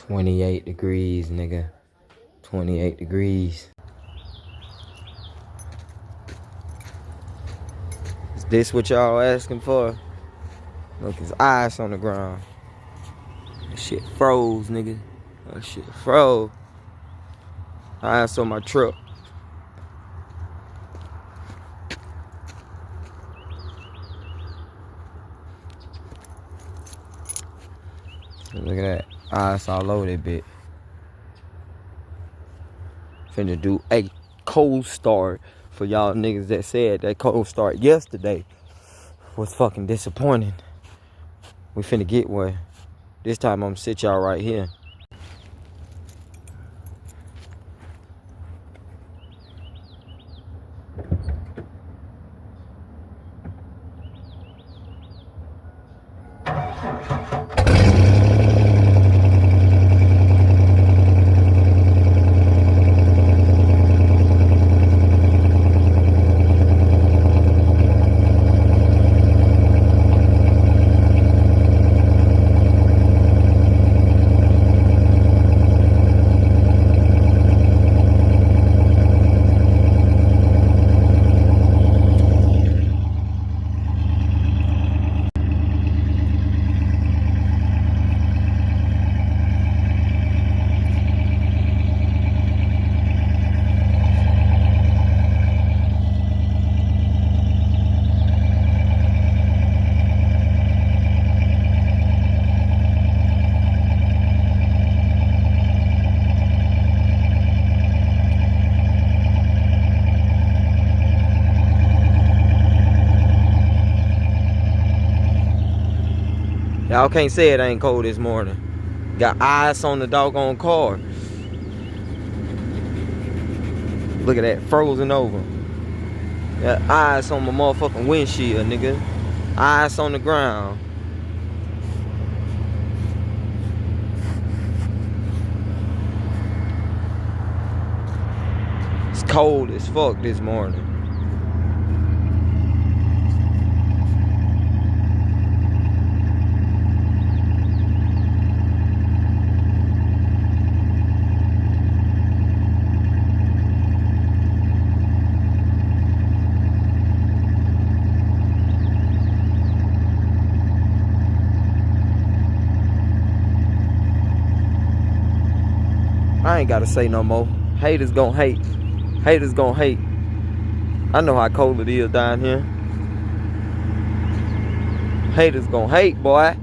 28 degrees, nigga. 28 degrees. Is this what y'all asking for? Look, it's ice on the ground. That shit froze, nigga. That shit froze. Ice on my truck. Look at that. Ice all over that bit. Finna do a cold start for y'all niggas that said that cold start yesterday was fucking disappointing. We finna get one. This time I'm gonna sit y'all right here. Y'all can't say it ain't cold this morning. Got ice on the doggone car. Look at that, frozen over. Got ice on my motherfucking windshield, nigga. Ice on the ground. It's cold as fuck this morning. I ain't gotta say no more. Haters gon' hate. Haters gon' hate. I know how cold it is down here. Haters gon' hate, boy.